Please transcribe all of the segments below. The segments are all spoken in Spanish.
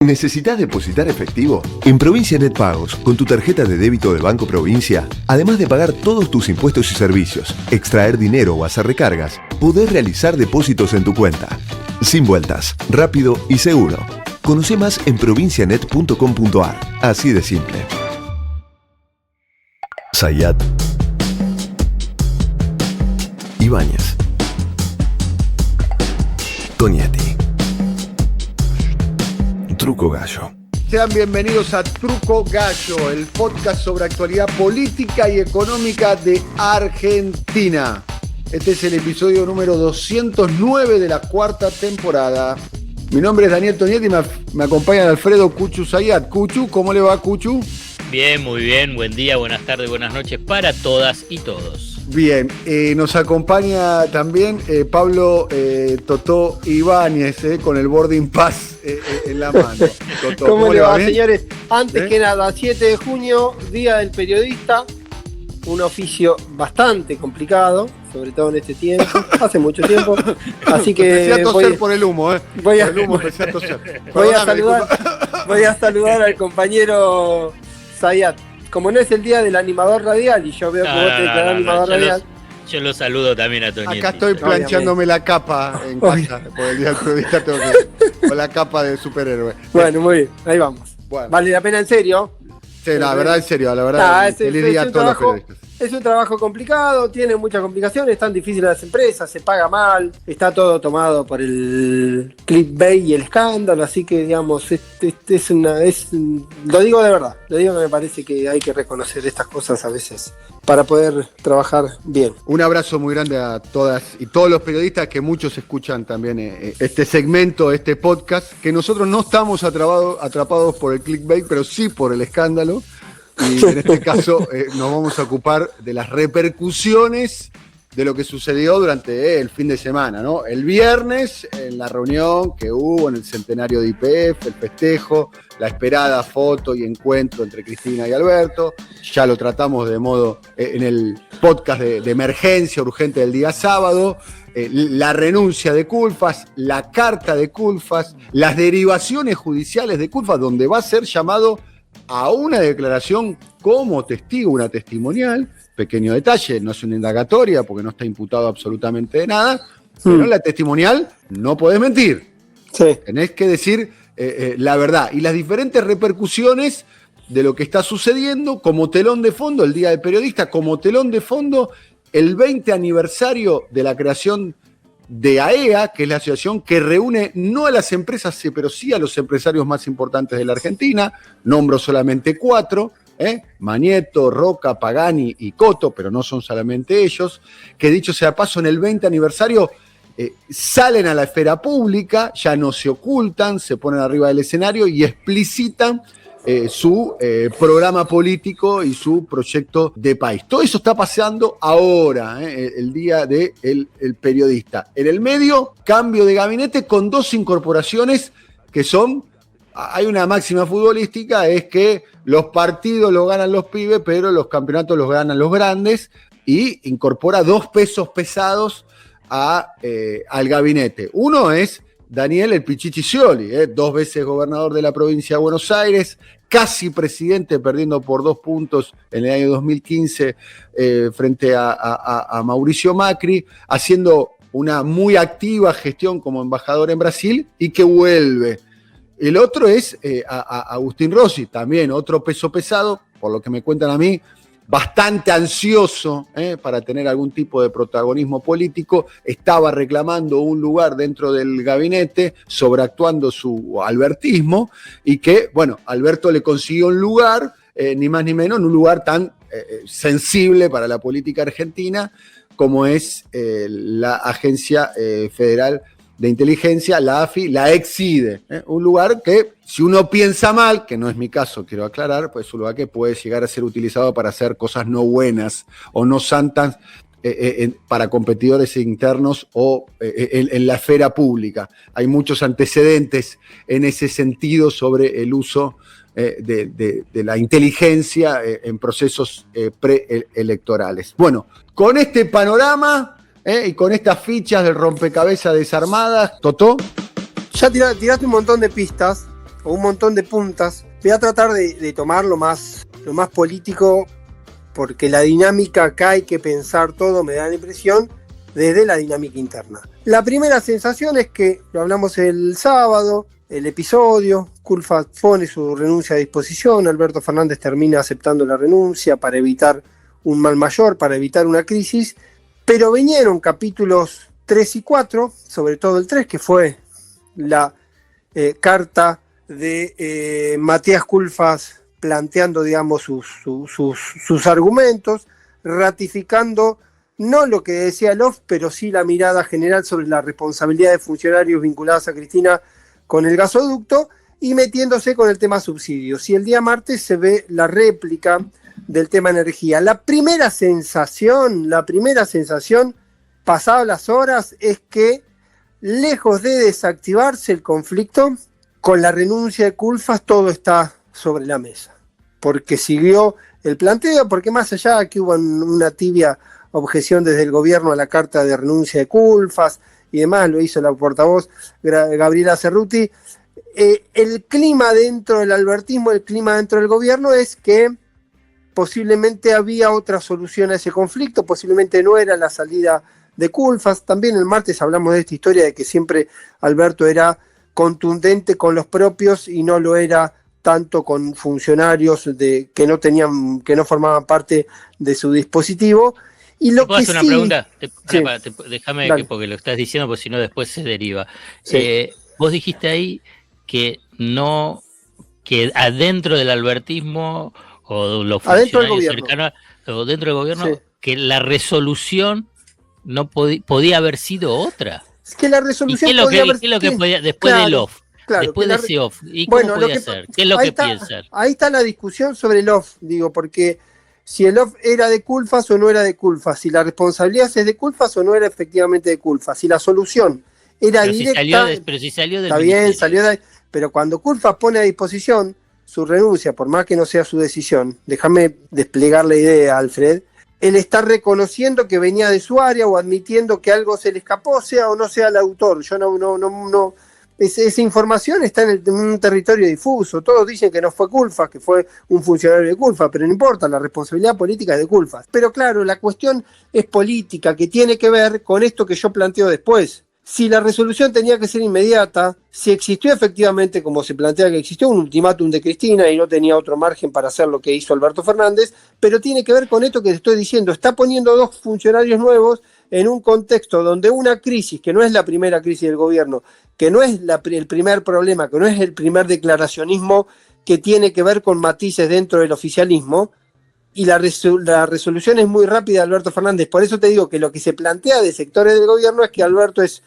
¿Necesitas depositar efectivo? En Provincia Net Pagos, con tu tarjeta de débito de Banco Provincia, además de pagar todos tus impuestos y servicios, extraer dinero o hacer recargas, podés realizar depósitos en tu cuenta. Sin vueltas, rápido y seguro. Conoce más en provincianet.com.ar. Así de simple. Zayat. Ibáñez. Tonietti. Truco Gallo. Sean bienvenidos a Truco Gallo, el podcast sobre actualidad política y económica de Argentina. Este es el episodio número 209 de la cuarta temporada. Mi nombre es Daniel Tonietti y me acompaña Alfredo Cuchu Zayat. Cuchu, ¿cómo le va, Cuchu? Bien, muy bien. Buen día, buenas tardes, buenas noches para todas y todos. Bien, nos acompaña también Pablo Totó Ibáñez con el boarding pass en la mano. Totó, ¿Cómo le va, bien? señores? Antes que nada, 7 de junio, Día del Periodista, un oficio bastante complicado, sobre todo en este tiempo, hace mucho tiempo, así que empecé a toser por el humo, voy a, por el humo empecé a toser. voy a saludar al compañero Zayat. Como no es el día del animador radial y yo veo que vos te declarás animador radial. Yo lo saludo también a Tonietti. Acá estoy planchándome la capa en casa, por el día del periodista tengo que con la capa del superhéroe. Bueno, muy bien, ahí vamos. Bueno. Vale la pena, en serio. Sí, la verdad, en serio, la verdad, feliz día a todos los periodistas. Es un trabajo complicado, tiene muchas complicaciones, están difíciles las empresas, se paga mal, está todo tomado por el clickbait y el escándalo, así que digamos, lo digo de verdad, lo digo que me parece que hay que reconocer estas cosas a veces para poder trabajar bien. Un abrazo muy grande a todas y todos los periodistas que muchos escuchan también este segmento, este podcast, que nosotros no estamos atrapados por el clickbait, pero sí por el escándalo. Y en este caso nos vamos a ocupar de las repercusiones de lo que sucedió durante el fin de semana, ¿no? El viernes, en la reunión que hubo en el centenario de YPF, el festejo, la esperada foto y encuentro entre Cristina y Alberto. Ya lo tratamos de modo en el podcast de emergencia urgente del día sábado. La renuncia de Culfas, la carta de Culfas, las derivaciones judiciales de Culfas, donde va a ser llamado a una declaración como testigo, una testimonial. Pequeño detalle, no es una indagatoria porque no está imputado absolutamente de nada, pero en la testimonial no podés mentir. Sí. Tenés que decir la verdad y las diferentes repercusiones de lo que está sucediendo como telón de fondo, el Día del Periodista, como telón de fondo, el 20 aniversario de la creación de AEA, que es la asociación que reúne no a las empresas, pero sí a los empresarios más importantes de la Argentina. Nombro solamente 4, Manieto, Roca, Pagani y Coto, pero no son solamente ellos, que dicho sea paso, en el 20 aniversario salen a la esfera pública, ya no se ocultan, se ponen arriba del escenario y explicitan su programa político y su proyecto de país. Todo eso está pasando ahora, el día del periodista. En el medio, cambio de gabinete con 2 incorporaciones que son, hay una máxima futbolística, es que los partidos los ganan los pibes, pero los campeonatos los ganan los grandes, y incorpora 2 pesos pesados al gabinete. Uno es Daniel el Pichichi Scioli, 2 veces gobernador de la provincia de Buenos Aires, casi presidente, perdiendo por 2 puntos en el año 2015 frente a Mauricio Macri, haciendo una muy activa gestión como embajador en Brasil y que vuelve. El otro es Agustín Rossi, también otro peso pesado, por lo que me cuentan a mí, bastante ansioso para tener algún tipo de protagonismo político, estaba reclamando un lugar dentro del gabinete, sobreactuando su albertismo, y que, bueno, Alberto le consiguió un lugar, ni más ni menos, en un lugar tan sensible para la política argentina como es la Agencia Federal de Inteligencia, la AFI, la ex-CIDE, un lugar que, si uno piensa mal, que no es mi caso, quiero aclarar, pues es un lugar que puede llegar a ser utilizado para hacer cosas no buenas o no santas para competidores internos o en la esfera pública. Hay muchos antecedentes en ese sentido sobre el uso de la inteligencia en procesos preelectorales. Bueno, con este panorama y con estas fichas del rompecabezas desarmadas, Totó. Ya tiraste un montón de pistas. o un montón de puntas. Voy a tratar de tomar lo más político, porque la dinámica acá hay que pensar todo, me da la impresión, desde la dinámica interna. La primera sensación es que, lo hablamos el sábado, el episodio, Culfas pone su renuncia a disposición, Alberto Fernández termina aceptando la renuncia para evitar un mal mayor, para evitar una crisis, pero vinieron capítulos 3 y 4, sobre todo el 3, que fue la carta de Matías Culfas planteando, digamos, sus argumentos, ratificando no lo que decía Lof, pero sí la mirada general sobre la responsabilidad de funcionarios vinculados a Cristina con el gasoducto y metiéndose con el tema subsidios. Y el día martes se ve la réplica del tema energía. La primera sensación, pasadas las horas, es que lejos de desactivarse el conflicto, con la renuncia de Culfas todo está sobre la mesa. Porque siguió el planteo, porque más allá de que hubo una tibia objeción desde el gobierno a la carta de renuncia de Culfas y demás, lo hizo la portavoz Gabriela Cerruti, el clima dentro del albertismo, el clima dentro del gobierno es que posiblemente había otra solución a ese conflicto, posiblemente no era la salida de Culfas. También el martes hablamos de esta historia de que siempre Alberto era contundente con los propios y no lo era tanto con funcionarios que no formaban parte de su dispositivo. Y lo ¿Puedo hacer una pregunta? Déjame Dale. porque lo estás diciendo, porque si no después se deriva. Sí. Vos dijiste ahí que adentro del albertismo o los funcionarios cercanos o dentro del gobierno, Sí. que la resolución no podía haber sido otra. Es que la resolución ¿Y qué es lo que podía después del off? Claro, después de ese off, ¿y cómo podía ser? ¿Qué es lo que piensan? Ahí está la discusión sobre el off, digo, porque si el off era de Culfas o no era de Culfas, si la responsabilidad es de Culfas o no era efectivamente de Culfas, si la solución era directa. Pero si salió del está ministerio. bien, salió de ahí, pero cuando Culfas pone a disposición su renuncia, por más que no sea su decisión, déjame desplegar la idea, Alfred, él está reconociendo que venía de su área o admitiendo que algo se le escapó, sea o no sea el autor. Yo no. Esa información está en un territorio difuso. Todos dicen que no fue Culfas, que fue un funcionario de Culfas, pero no importa, la responsabilidad política es de Culfas. Pero claro, la cuestión es política, que tiene que ver con esto que yo planteo después. Si la resolución tenía que ser inmediata, si existió efectivamente, como se plantea que existió, un ultimátum de Cristina y no tenía otro margen para hacer lo que hizo Alberto Fernández, pero tiene que ver con esto que te estoy diciendo. Está poniendo dos funcionarios nuevos en un contexto donde una crisis, que no es la primera crisis del gobierno, que no es el primer problema, que no es el primer declaracionismo que tiene que ver con matices dentro del oficialismo, y la resolución es muy rápida de Alberto Fernández. Por eso te digo que lo que se plantea de sectores del gobierno es que Alberto es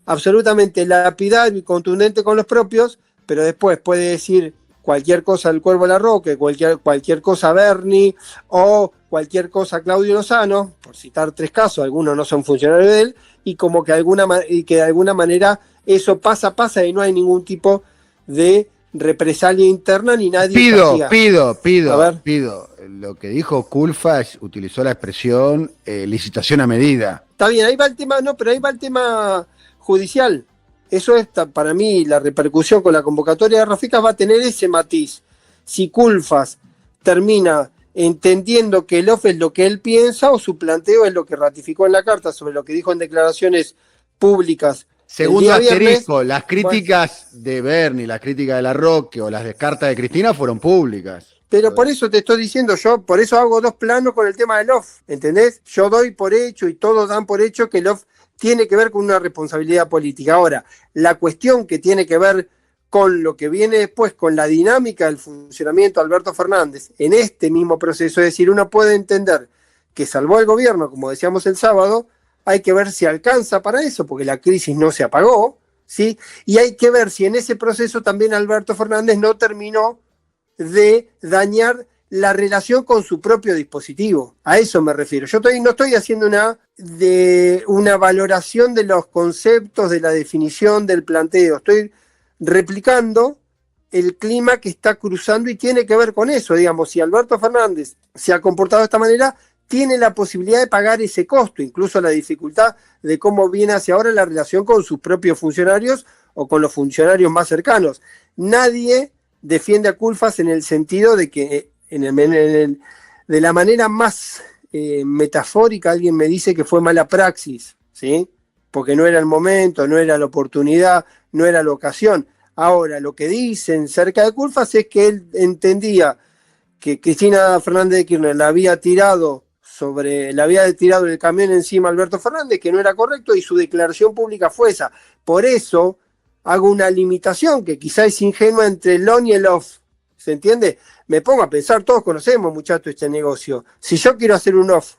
absolutamente lapidario y contundente con los propios, pero después puede decir cualquier cosa al Cuervo Larroque, cualquier cosa a Berni o cualquier cosa a Claudio Lozano, por citar tres casos, algunos no son funcionarios de él, y como que de alguna manera eso pasa y no hay ningún tipo de represalia interna ni nadie. Pido. Lo que dijo Culfas utilizó la expresión licitación a medida. Está bien, ahí va el tema, no, pero ahí va el tema judicial. Eso es, para mí, la repercusión con la convocatoria de Rafecas va a tener ese matiz. Si Culfas termina entendiendo que el OFF es lo que él piensa o su planteo es lo que ratificó en la carta sobre lo que dijo en declaraciones públicas. Segundo asterisco, las críticas de Berni, las críticas de Larroque o las descartas de Cristina fueron públicas. Pero por eso te estoy diciendo yo, por eso hago dos planos con el tema del OFF, ¿entendés? Yo doy por hecho y todos dan por hecho que el OFF tiene que ver con una responsabilidad política. Ahora, la cuestión que tiene que ver con lo que viene después, con la dinámica del funcionamiento de Alberto Fernández en este mismo proceso, es decir, uno puede entender que salvó el gobierno, como decíamos el sábado, hay que ver si alcanza para eso, porque la crisis no se apagó, ¿sí? Y hay que ver si en ese proceso también Alberto Fernández no terminó de dañar la relación con su propio dispositivo. A eso me refiero. Yo no estoy haciendo una valoración de los conceptos, de la definición del planteo. Estoy replicando el clima que está cruzando y tiene que ver con eso. Digamos, si Alberto Fernández se ha comportado de esta manera, tiene la posibilidad de pagar ese costo, incluso la dificultad de cómo viene hacia ahora la relación con sus propios funcionarios o con los funcionarios más cercanos. Nadie defiende a Culfas en el sentido de que de la manera más metafórica alguien me dice que fue mala praxis, ¿sí? Porque no era el momento, no era la oportunidad, no era la ocasión. Ahora, lo que dicen cerca de Culfas es que él entendía que Cristina Fernández de Kirchner le había tirado el camión encima a Alberto Fernández, que no era correcto, y su declaración pública fue esa. Por eso hago una limitación que quizá es ingenua entre el on y el off. ¿Se entiende? Me pongo a pensar, todos conocemos, muchachos, este negocio. Si yo quiero hacer un off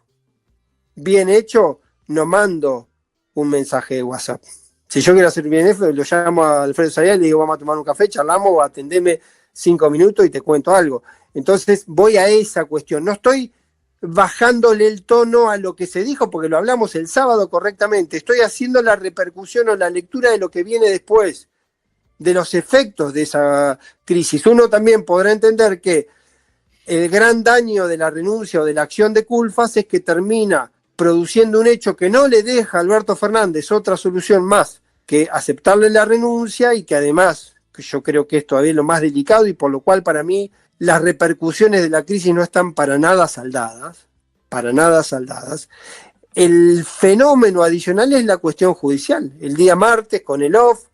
bien hecho, no mando un mensaje de WhatsApp. Si yo quiero hacer bien hecho, lo llamo a Alfredo Sayal y le digo, vamos a tomar un café, charlamos, o atendeme 5 minutos y te cuento algo. Entonces voy a esa cuestión. No estoy bajándole el tono a lo que se dijo, porque lo hablamos el sábado correctamente. Estoy haciendo la repercusión o la lectura de lo que viene después, de los efectos de esa crisis. Uno también podrá entender que el gran daño de la renuncia o de la acción de Culfas es que termina produciendo un hecho que no le deja a Alberto Fernández otra solución más que aceptarle la renuncia, y que además, que yo creo que es todavía lo más delicado y por lo cual para mí las repercusiones de la crisis no están para nada saldadas, para nada saldadas. El fenómeno adicional es la cuestión judicial. El día martes, con el off,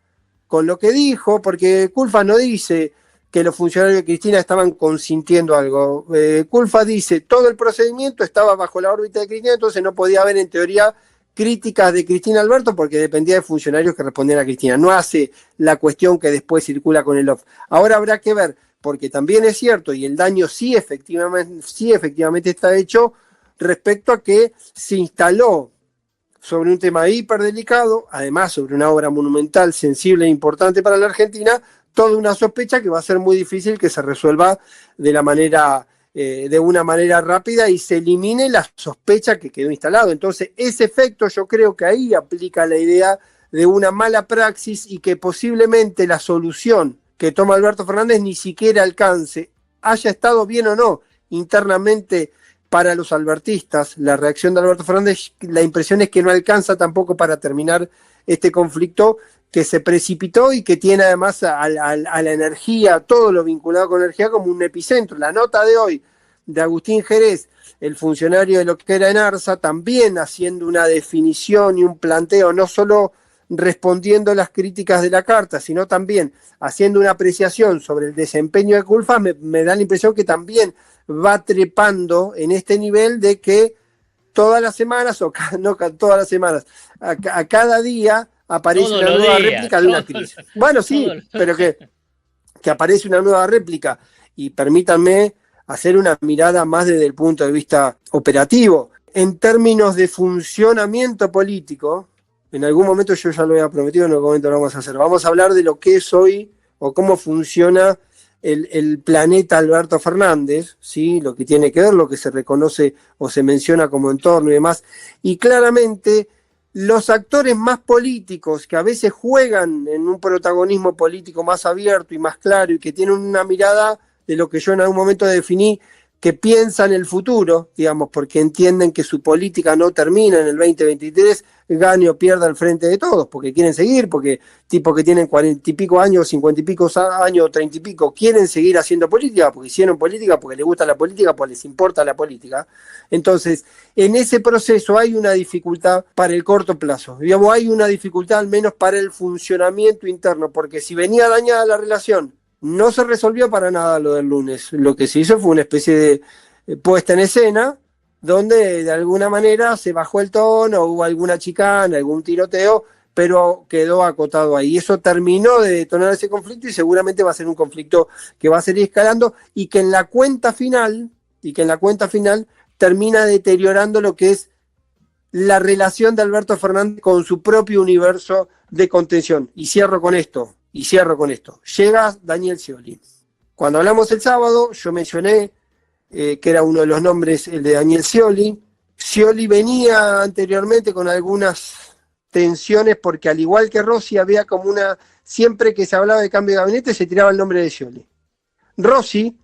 con lo que dijo, porque Culfas no dice que los funcionarios de Cristina estaban consintiendo algo. Culfas dice, todo el procedimiento estaba bajo la órbita de Cristina, entonces no podía haber en teoría críticas de Cristina Alberto porque dependía de funcionarios que respondían a Cristina. No hace la cuestión que después circula con el off. Ahora habrá que ver, porque también es cierto, y el daño sí efectivamente está hecho, respecto a que se instaló sobre un tema hiperdelicado, además sobre una obra monumental, sensible e importante para la Argentina, toda una sospecha que va a ser muy difícil que se resuelva de una manera rápida y se elimine la sospecha que quedó instalado. Entonces, ese efecto yo creo que ahí aplica la idea de una mala praxis, y que posiblemente la solución que toma Alberto Fernández ni siquiera alcance, haya estado bien o no internamente para los albertistas. La reacción de Alberto Fernández, la impresión es que no alcanza tampoco para terminar este conflicto que se precipitó y que tiene además a la energía, todo lo vinculado con energía, como un epicentro. La nota de hoy de Agustín Jerez, el funcionario de lo que era ENARSA, también haciendo una definición y un planteo, no solo respondiendo las críticas de la carta, sino también haciendo una apreciación sobre el desempeño de Culfas, me da la impresión que también va trepando en este nivel de que todas las semanas, o no todas las semanas, a cada día aparece una nueva réplica de una crisis. Bueno, sí, pero que aparece una nueva réplica. Y permítanme hacer una mirada más desde el punto de vista operativo. En términos de funcionamiento político, en algún momento yo ya lo había prometido, en algún momento lo vamos a hacer. Vamos a hablar de lo que es hoy o cómo funciona el planeta Alberto Fernández, ¿sí? Lo que tiene que ver, lo que se reconoce o se menciona como entorno y demás. Y claramente los actores más políticos que a veces juegan en un protagonismo político más abierto y más claro y que tienen una mirada de lo que yo en algún momento definí, que piensan el futuro, digamos, porque entienden que su política no termina en el 2023, gane o pierda al frente de todos, porque quieren seguir, porque tipos que tienen 40 y pico años, 50 y pico años, 30 y pico, quieren seguir haciendo política, porque hicieron política, porque les gusta la política, porque les importa la política. Entonces, en ese proceso hay una dificultad para el corto plazo, digamos, hay una dificultad al menos para el funcionamiento interno, porque si venía dañada la relación, no se resolvió para nada lo del lunes. Lo que se hizo fue una especie de puesta en escena, donde de alguna manera se bajó el tono, hubo alguna chicana, algún tiroteo, pero quedó acotado ahí. Eso terminó de detonar ese conflicto y seguramente va a ser un conflicto que va a seguir escalando y que en la cuenta final termina deteriorando lo que es la relación de Alberto Fernández con su propio universo de contención. Y cierro con esto. Llega Daniel Scioli. Cuando hablamos el sábado, yo mencioné que era uno de los nombres, el de Daniel Scioli. Scioli venía anteriormente con algunas tensiones porque, al igual que Rossi, había como siempre que se hablaba de cambio de gabinete se tiraba el nombre de Scioli. Rossi,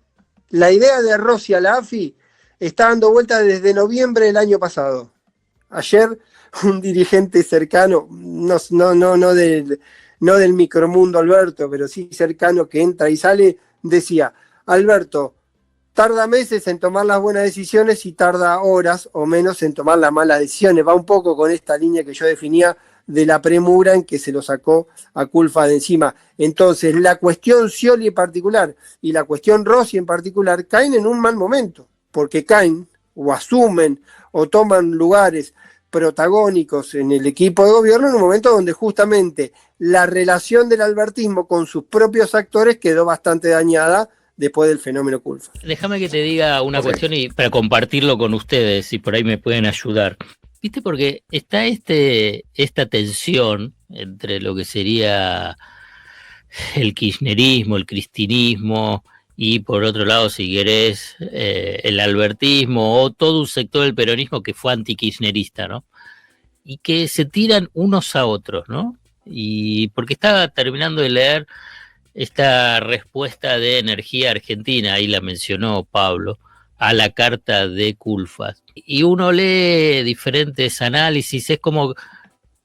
la idea de Rossi a la AFI está dando vuelta desde noviembre del año pasado. Ayer un dirigente cercano, no no del micromundo Alberto, pero sí cercano, que entra y sale, decía: Alberto tarda meses en tomar las buenas decisiones y tarda horas o menos en tomar las malas decisiones. Va un poco con esta línea que yo definía de la premura en que se lo sacó a Culfas de encima. Entonces, la cuestión Scioli en particular y la cuestión Rossi en particular caen en un mal momento, porque caen o asumen o toman lugares protagónicos en el equipo de gobierno en un momento donde justamente la relación del albertismo con sus propios actores quedó bastante dañada después del fenómeno Culfas. Déjame que te diga una cuestión y para compartirlo con ustedes, y por ahí me pueden ayudar. ¿Viste? Porque está esta tensión entre lo que sería el kirchnerismo, el cristinismo, y por otro lado, si querés, el albertismo o todo un sector del peronismo que fue antikirchnerista, ¿no? Y que se tiran unos a otros, ¿no? Y porque estaba terminando de leer esta respuesta de Energía Argentina, ahí la mencionó Pablo, a la carta de Culfas. Y uno lee diferentes análisis, es como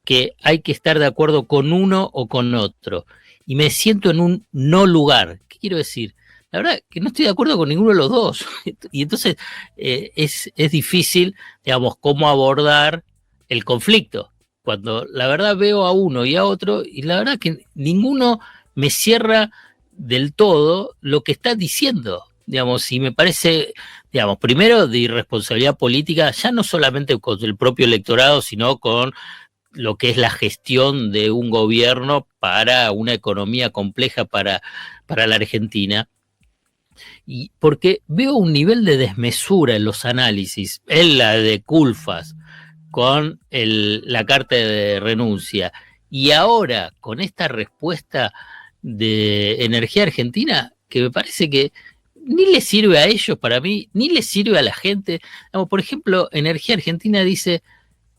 que hay que estar de acuerdo con uno o con otro. Y me siento en un no lugar. ¿Qué quiero decir? La verdad que no estoy de acuerdo con ninguno de los dos. Y entonces es difícil, digamos, cómo abordar el conflicto. Cuando la verdad veo a uno y a otro, y la verdad que ninguno me cierra del todo lo que está diciendo, digamos, y me parece, digamos, primero de irresponsabilidad política, ya no solamente con el propio electorado, sino con lo que es la gestión de un gobierno para una economía compleja para la Argentina. Y porque veo un nivel de desmesura en los análisis, en la de Culfas, con la carta de renuncia, y ahora con esta respuesta de Energía Argentina, que me parece que ni le sirve a ellos, para mí, ni le sirve a la gente. Por ejemplo, Energía Argentina dice: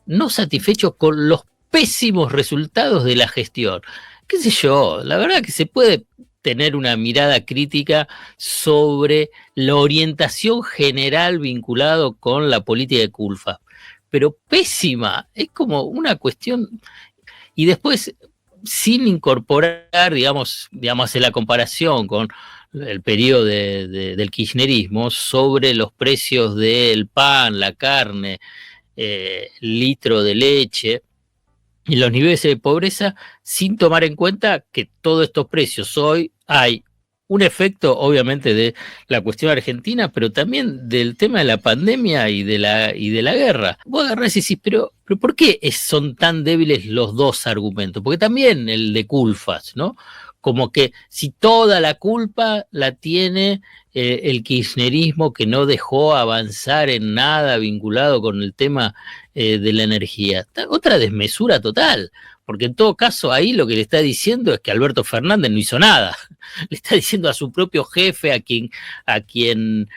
no satisfecho con los pésimos resultados de la gestión. ¿Qué sé yo? La verdad que se puede tener una mirada crítica sobre la orientación general vinculado con la política de Culfas, pero pésima, es como una cuestión. Y después, sin incorporar, digamos, hacer la comparación con el periodo del kirchnerismo sobre los precios del pan, la carne, litro de leche y los niveles de pobreza, sin tomar en cuenta que todos estos precios hoy hay un efecto, obviamente, de la cuestión argentina, pero también del tema de la pandemia y de la guerra. Vos agarrás y decís, pero ¿por qué son tan débiles los dos argumentos? Porque también el de Culfas, ¿no? Como que si toda la culpa la tiene el kirchnerismo, que no dejó avanzar en nada vinculado con el tema de la energía. Otra desmesura total, porque en todo caso ahí lo que le está diciendo es que Alberto Fernández no hizo nada. Le está diciendo a su propio jefe, a quien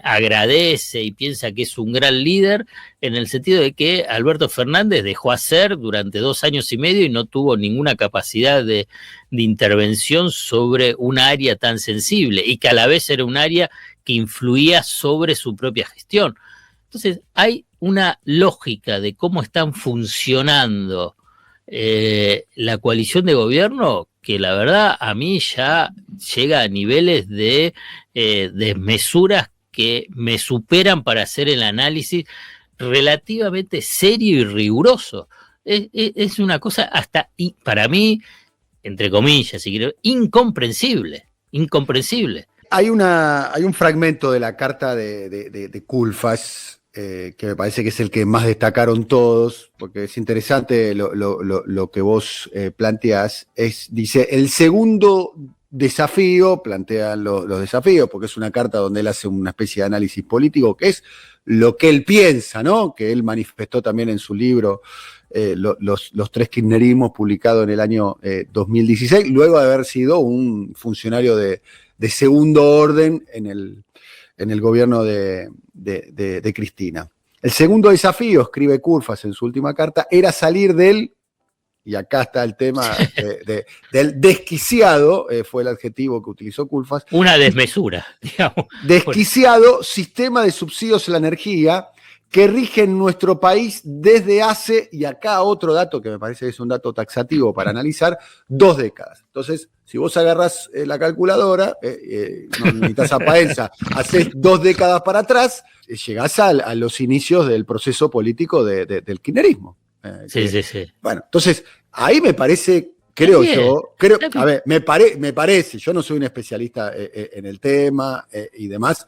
agradece y piensa que es un gran líder, en el sentido de que Alberto Fernández dejó hacer durante 2 años y medio y no tuvo ninguna capacidad de intervención sobre un área tan sensible, y que a la vez era un área que influía sobre su propia gestión. Entonces hay una lógica de cómo están funcionando la coalición de gobierno que la verdad a mí ya llega a niveles de desmesuras que me superan para hacer el análisis relativamente serio y riguroso. Es una cosa hasta, para mí, entre comillas, si quiero, incomprensible. Hay un fragmento de la carta de Culfas que me parece que es el que más destacaron todos, porque es interesante lo que vos planteás. Dice, el segundo desafío, plantean los desafíos, porque es una carta donde él hace una especie de análisis político, que es lo que él piensa, ¿no? Que él manifestó también en su libro los 3 kirchnerismos, publicado en el año 2016, luego de haber sido un funcionario de segundo orden en el gobierno de Cristina. El segundo desafío, escribe Culfas en su última carta, era salir del, y acá está el tema del desquiciado, fue el adjetivo que utilizó Culfas. Una desmesura, digamos. Desquiciado sistema de subsidios a la energía que rigen nuestro país desde hace, y acá otro dato que me parece que es un dato taxativo para analizar, 2 décadas. Entonces, si vos agarrás la calculadora, no necesitas a Paenza, haces 2 décadas para atrás, llegás a los inicios del proceso político del kirchnerismo. Sí. Bueno, entonces, ahí me parece, a ver, me parece, yo no soy un especialista en el tema y demás.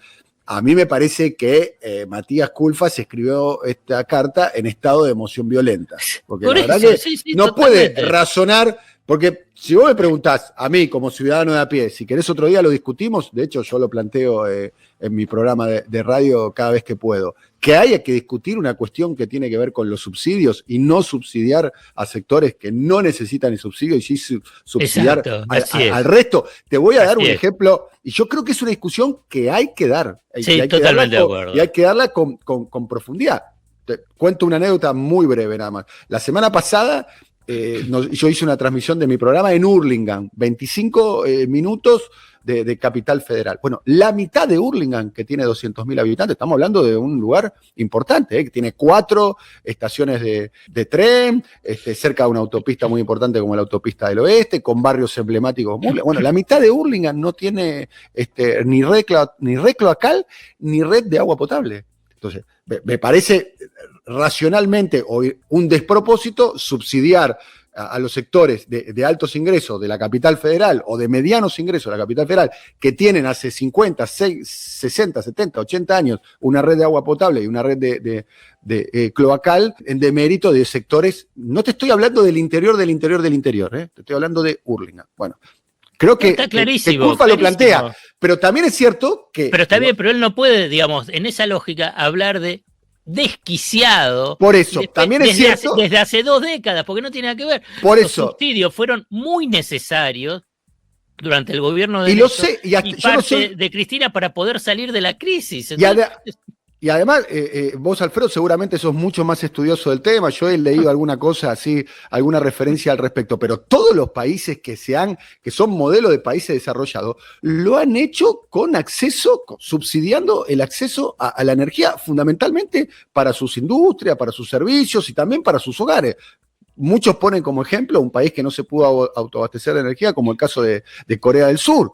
A mí me parece que Matías Culfas escribió esta carta en estado de emoción violenta. Porque la verdad que no puede razonar, porque si vos me preguntás a mí como ciudadano de a pie, si querés otro día lo discutimos, de hecho yo lo planteo en mi programa de radio cada vez que puedo, que haya que discutir una cuestión que tiene que ver con los subsidios y no subsidiar a sectores que no necesitan el subsidio y sí subsidiar al resto. Te voy a dar un ejemplo, y yo creo que es una discusión que hay que dar. Sí, totalmente de acuerdo. Y hay que darla con profundidad. Te cuento una anécdota muy breve nada más. La semana pasada yo hice una transmisión de mi programa en Hurlingham, 25 minutos de Capital Federal. Bueno, la mitad de Hurlingham, que tiene 200.000 habitantes, estamos hablando de un lugar importante, que tiene 4 estaciones de tren, cerca de una autopista muy importante como la autopista del oeste, con barrios emblemáticos. Bueno, la mitad de Hurlingham no tiene ni red cloacal ni red de agua potable. Entonces, me parece racionalmente un despropósito subsidiar a los sectores de altos ingresos de la capital federal o de medianos ingresos de la capital federal que tienen hace 50, 60, 70, 80 años una red de agua potable y una red de cloacal en demérito de sectores. No te estoy hablando del interior, te estoy hablando de Hurlingham. Bueno, creo que Culfas lo plantea, pero también es cierto que... Pero está bien, pero él no puede, digamos, en esa lógica, hablar de desquiciado. Por eso, también es cierto... Desde hace 2 décadas, porque no tiene nada que ver. Por Los eso. subsidios fueron muy necesarios durante el gobierno de de Cristina para poder salir de la crisis. Entonces, y además, vos, Alfredo, seguramente sos mucho más estudioso del tema. Yo he leído alguna cosa así, alguna referencia al respecto, pero todos los países que son modelos de países desarrollados, lo han hecho con acceso, subsidiando el acceso a la energía, fundamentalmente para sus industrias, para sus servicios y también para sus hogares. Muchos ponen como ejemplo un país que no se pudo autoabastecer de energía, como el caso de Corea del Sur,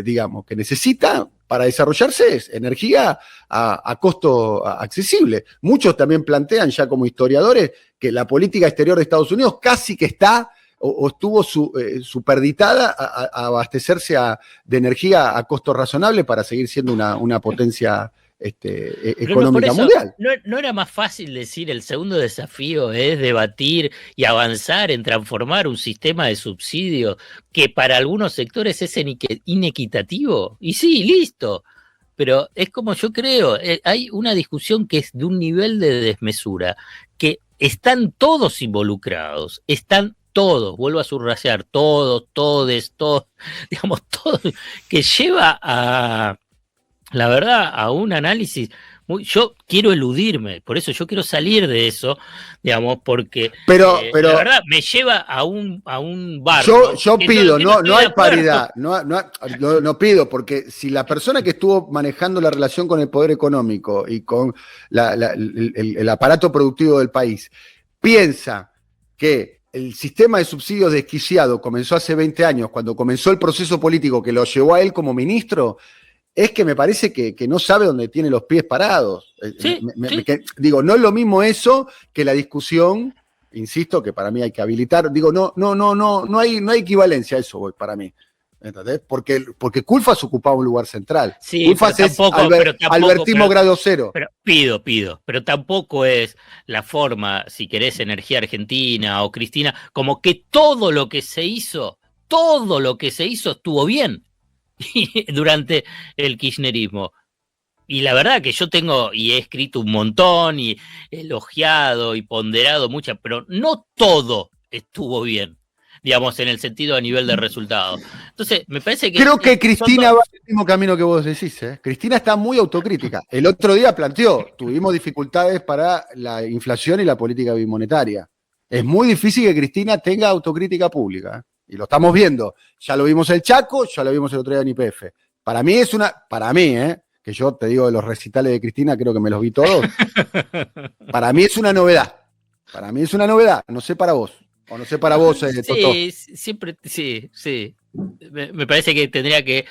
digamos, que necesita para desarrollarse energía a costo accesible. Muchos también plantean ya como historiadores que la política exterior de Estados Unidos casi que está o estuvo superditada a abastecerse de energía a costo razonable para seguir siendo una potencia económica mundial. ¿No era más fácil decir el segundo desafío es debatir y avanzar en transformar un sistema de subsidio que para algunos sectores es inequitativo? Y sí, listo. Pero es como yo creo, hay una discusión que es de un nivel de desmesura, que están todos involucrados, vuelvo a subrayar, todos, digamos, todos, que lleva a... La verdad, a un análisis, yo quiero eludirme, por eso yo quiero salir de eso, digamos, porque pero la verdad me lleva a un barrio. Yo pido, no hay paridad, no pido, porque si la persona que estuvo manejando la relación con el poder económico y con el aparato productivo del país piensa que el sistema de subsidios desquiciado comenzó hace 20 años, cuando comenzó el proceso político que lo llevó a él como ministro, es que me parece que no sabe dónde tiene los pies parados. Sí, Digo, no es lo mismo eso que la discusión, insisto, que para mí hay que habilitar. Digo, no hay equivalencia a eso para mí. ¿Entendés? Porque Culfas ocupaba un lugar central. Sí, Culfas es albertismo grado cero. Pero pido, pero tampoco es la forma, si querés, energía argentina o Cristina, como que todo lo que se hizo estuvo bien durante el kirchnerismo. Y la verdad que yo tengo, y he escrito un montón, y elogiado y ponderado muchas, pero no todo estuvo bien, digamos, en el sentido a nivel de resultado. Entonces, me parece que... Creo que Cristina va el mismo camino que vos decís, ¿eh? Cristina está muy autocrítica. El otro día tuvimos dificultades para la inflación y la política bimonetaria. Es muy difícil que Cristina tenga autocrítica pública, ¿eh? Y lo estamos viendo. Ya lo vimos en el Chaco, ya lo vimos el otro día en YPF. Para mí, que yo te digo de los recitales de Cristina, creo que me los vi todos. Para mí es una novedad. Para mí es una novedad. No sé para vos. O no sé para vos, Totó. Sí, siempre, sí. Me parece que tendría que...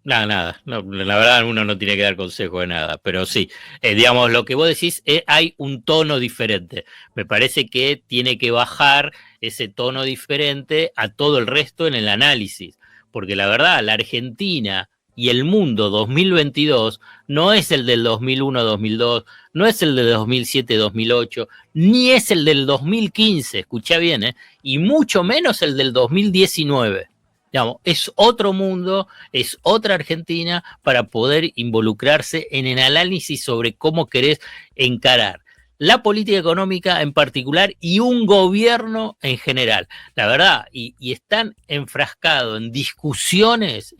Nada. No, la verdad, uno no tiene que dar consejo de nada, pero sí, digamos, lo que vos decís, hay un tono diferente. Me parece que tiene que bajar ese tono diferente a todo el resto en el análisis, porque la verdad, la Argentina y el mundo 2022 no es el del 2001-2002, no es el del 2007-2008, ni es el del 2015, escuchá bien, y mucho menos el del 2019. Digamos, es otro mundo, es otra Argentina para poder involucrarse en el análisis sobre cómo querés encarar la política económica en particular y un gobierno en general. La verdad, y están enfrascados en discusiones,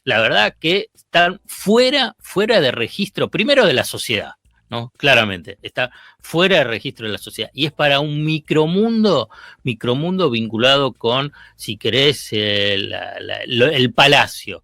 la verdad que están fuera de registro, primero de la sociedad, ¿no? Claramente, está fuera de registro de la sociedad. Y es para un micromundo vinculado con, si querés, el palacio.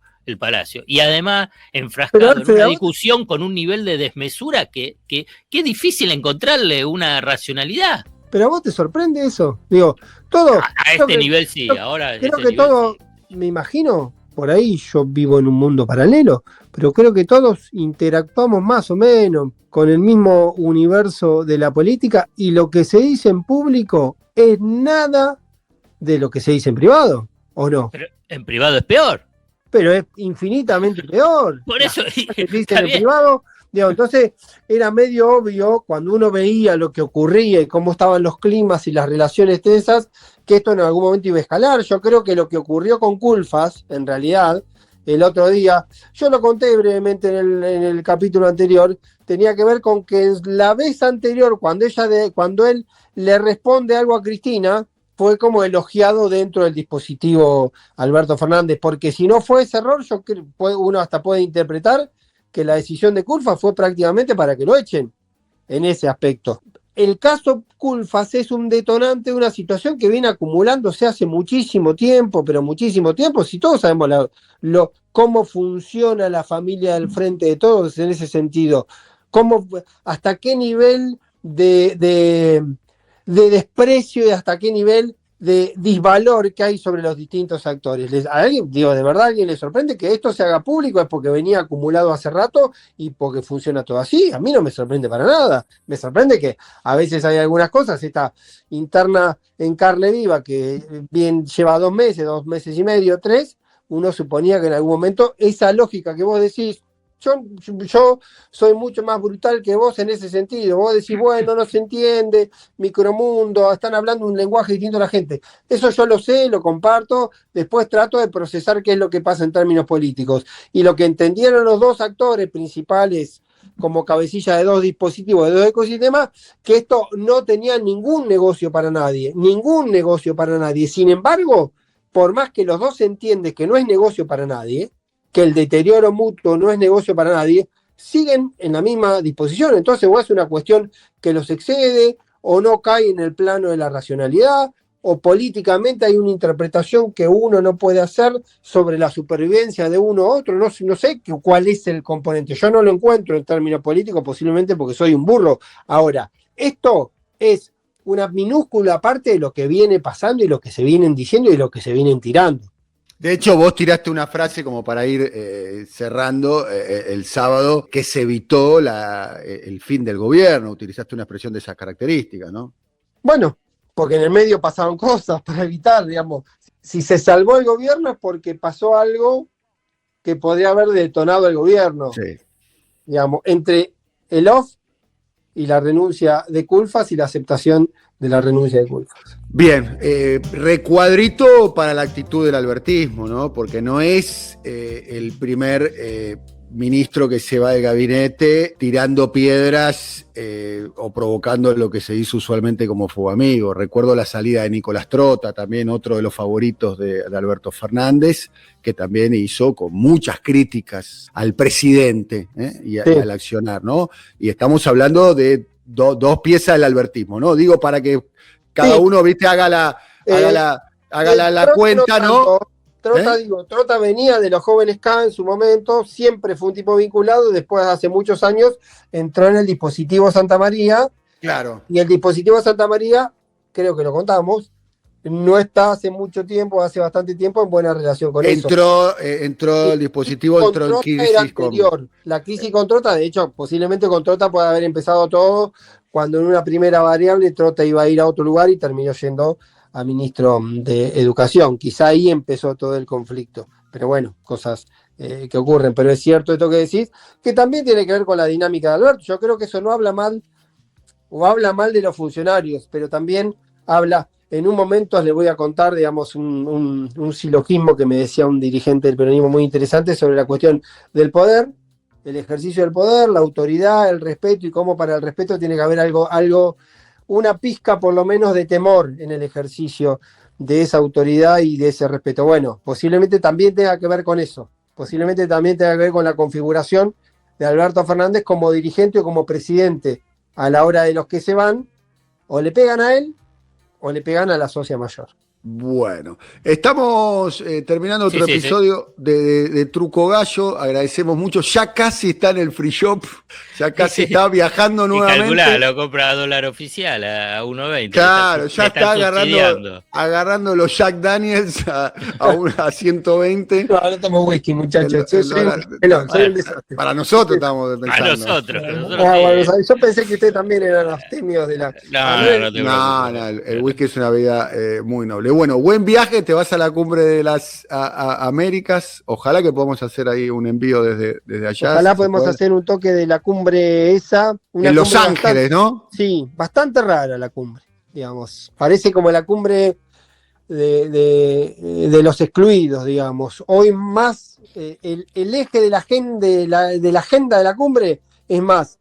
Y además enfrascado en una discusión con un nivel de desmesura que es difícil encontrarle una racionalidad. Pero a vos te sorprende eso. Digo, todo. A este nivel sí, ahora. Creo que todo, sí. Me imagino, por ahí yo vivo en un mundo paralelo, pero creo que todos interactuamos más o menos con el mismo universo de la política y lo que se dice en público es nada de lo que se dice en privado, ¿o no? Pero en privado es peor. Pero es infinitamente peor. Por eso se dice en privado. Digo, entonces era medio obvio cuando uno veía lo que ocurría y cómo estaban los climas y las relaciones tensas, que esto en algún momento iba a escalar. Yo creo que lo que ocurrió con Culfas, en realidad, el otro día, yo lo conté brevemente en el capítulo anterior, tenía que ver con que la vez anterior, cuando él le responde algo a Cristina, fue como elogiado dentro del dispositivo Alberto Fernández, porque si no fue ese error, yo creo, uno hasta puede interpretar que la decisión de Culfas fue prácticamente para que lo echen en ese aspecto. El caso Culfas es un detonante de una situación que viene acumulándose hace muchísimo tiempo, pero muchísimo tiempo, si todos sabemos cómo funciona la familia del Frente de Todos en ese sentido, hasta qué nivel de desprecio y hasta qué nivel de disvalor que hay sobre los distintos actores. ¿A alguien, digo, de verdad a alguien le sorprende que esto se haga público? Es porque venía acumulado hace rato y porque funciona todo así. A mí no me sorprende para nada. Me sorprende que a veces hay algunas cosas, esta interna en carne viva que bien lleva 2 meses y medio, 3, uno suponía que en algún momento esa lógica que vos decís, yo soy mucho más brutal que vos en ese sentido. Vos decís, bueno, no se entiende, micromundo, están hablando un lenguaje distinto a la gente. Eso yo lo sé, lo comparto, después trato de procesar qué es lo que pasa en términos políticos. Y lo que entendieron los dos actores principales como cabecilla de 2 dispositivos, de 2 ecosistemas, que esto no tenía ningún negocio para nadie. Sin embargo, por más que los dos entienden que no es negocio para nadie, que el deterioro mutuo no es negocio para nadie, siguen en la misma disposición. Entonces, o es una cuestión que los excede, o no cae en el plano de la racionalidad, o políticamente hay una interpretación que uno no puede hacer sobre la supervivencia de uno u otro. No sé cuál es el componente. Yo no lo encuentro en términos políticos, posiblemente porque soy un burro. Ahora, esto es una minúscula parte de lo que viene pasando y lo que se vienen diciendo y lo que se vienen tirando. De hecho, vos tiraste una frase como para ir cerrando el sábado, que se evitó el fin del gobierno. Utilizaste una expresión de esas características, ¿no? Bueno, porque en el medio pasaron cosas para evitar, digamos. Si se salvó el gobierno es porque pasó algo que podría haber detonado el gobierno. Sí. Digamos, entre el off y la renuncia de Culfas y la aceptación de la renuncia de Culfas. Bien, recuadrito para la actitud del albertismo, ¿no? Porque no es el primer ministro que se va del gabinete tirando piedras o provocando lo que se dice usualmente como fuego amigo. Recuerdo la salida de Nicolás Trota, también otro de los favoritos de Alberto Fernández, que también hizo con muchas críticas al presidente y al accionar, ¿no? Y estamos hablando de dos piezas del albertismo, ¿no? Digo, para que cada uno, viste, haga la cuenta, ¿no? Trota venía de los jóvenes K en su momento, siempre fue un tipo vinculado, después hace muchos años entró en el dispositivo Santa María. Claro. Y el dispositivo Santa María, creo que lo contamos, no está hace mucho tiempo, hace bastante tiempo, en buena relación con eso. Entró el dispositivo, entró en crisis. Era anterior. La crisis con Trota, de hecho, posiblemente con Trota puede haber empezado todo cuando en una primera variable Trota iba a ir a otro lugar y terminó yendo a ministro de Educación. Quizá ahí empezó todo el conflicto. Pero bueno, cosas que ocurren. Pero es cierto esto que decís, que también tiene que ver con la dinámica de Alberto. Yo creo que eso no habla mal, o habla mal de los funcionarios, pero también habla, en un momento les voy a contar, digamos, un silogismo que me decía un dirigente del peronismo muy interesante sobre la cuestión del poder, el ejercicio del poder, la autoridad, el respeto, y cómo para el respeto tiene que haber algo, una pizca por lo menos de temor en el ejercicio de esa autoridad y de ese respeto. Bueno, posiblemente también tenga que ver con eso, posiblemente también tenga que ver con la configuración de Alberto Fernández como dirigente o como presidente a la hora de los que se van, o le pegan a él o le pegan a la socia mayor. Bueno, estamos terminando otro episodio de Truco Gallo. Agradecemos mucho. Ya casi está en el free shop. Ya casi está viajando nuevamente. Y calculá, lo compra a dólar oficial a 1.20. Claro, ya está agarrando los Jack Daniels a 120. No tomo whisky, muchachos. Soy un desastre. Para nosotros estamos pensando. Para nosotros. Bueno, yo pensé que ustedes también eran abstemios de la... No, el whisky es una bebida muy noble. Bueno, buen viaje, te vas a la cumbre de las Américas. Ojalá que podamos hacer ahí un envío desde allá. Ojalá podemos hacer un toque de la cumbre esa. En Los Ángeles, ¿no? Sí, bastante rara la cumbre, digamos. Parece como la cumbre de los excluidos, digamos. Hoy más, el eje de la agenda de la cumbre es más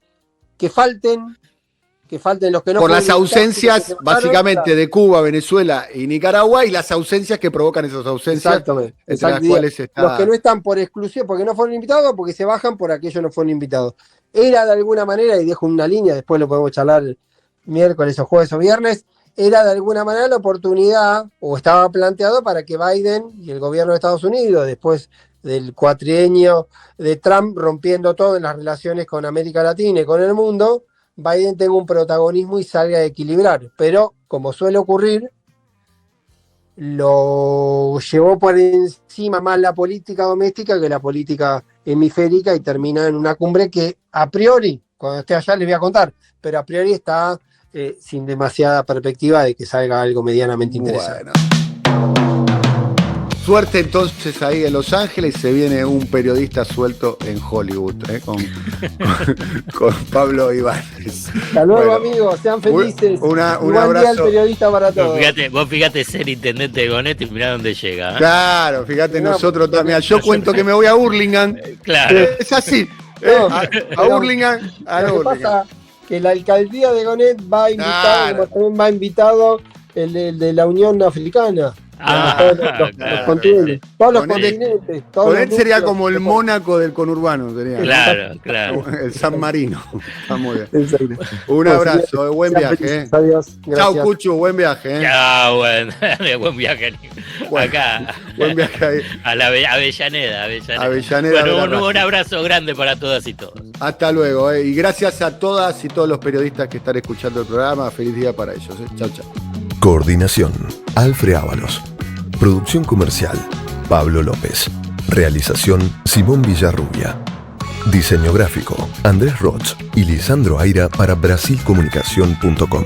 que falten los que no. Por las ausencias, básicamente, de Cuba, Venezuela y Nicaragua, y las ausencias que provocan esas ausencias. Exactamente. Entre las cuales está... Los que no están por exclusión, porque no fueron invitados, porque se bajan por aquellos no fueron invitados. Era de alguna manera, y dejo una línea, después lo podemos charlar el miércoles o jueves o viernes, era de alguna manera la oportunidad, o estaba planteado para que Biden y el gobierno de Estados Unidos, después del cuatrienio de Trump rompiendo todo en las relaciones con América Latina y con el mundo, Biden tenga un protagonismo y salga a equilibrar, pero como suele ocurrir, lo llevó por encima más la política doméstica que la política hemisférica y termina en una cumbre que a priori, cuando esté allá les voy a contar, pero a priori está sin demasiada perspectiva de que salga algo medianamente interesante. Bueno. Suerte entonces ahí en Los Ángeles, se viene un periodista suelto en Hollywood, con Pablo Ibáñez. Hasta luego, amigos, sean felices. Un buen abrazo. día al periodista para todos. Vos fíjate ser intendente de Gonet y mirá dónde llega. Claro, fíjate nosotros también. Yo cuento que me voy a Hurlingham. Claro. Es así. A Hurlingham. Lo que pasa que la alcaldía de Gonet va invitado, como también va invitado el de la Unión Africana. Los continentes. Todos los continentes. Gonet sería como el Mónaco del conurbano. Sería. Claro. El San Marino. Está muy bien. Exacto. Un abrazo, buen viaje. Adiós. Chau, Cuchu, buen viaje. Chau, buen viaje. Acá. Buen viaje ahí. A la Avellaneda. Bueno, un abrazo grande para todas y todos. Hasta luego. Y gracias a todas y todos los periodistas que están escuchando el programa. Feliz día para ellos. Chau, chau. Coordinación: Alfred Ábalos. Producción comercial: Pablo López. Realización: Simón Villarrubia. Diseño gráfico: Andrés Roch y Lisandro Aira para Brasilcomunicación.com.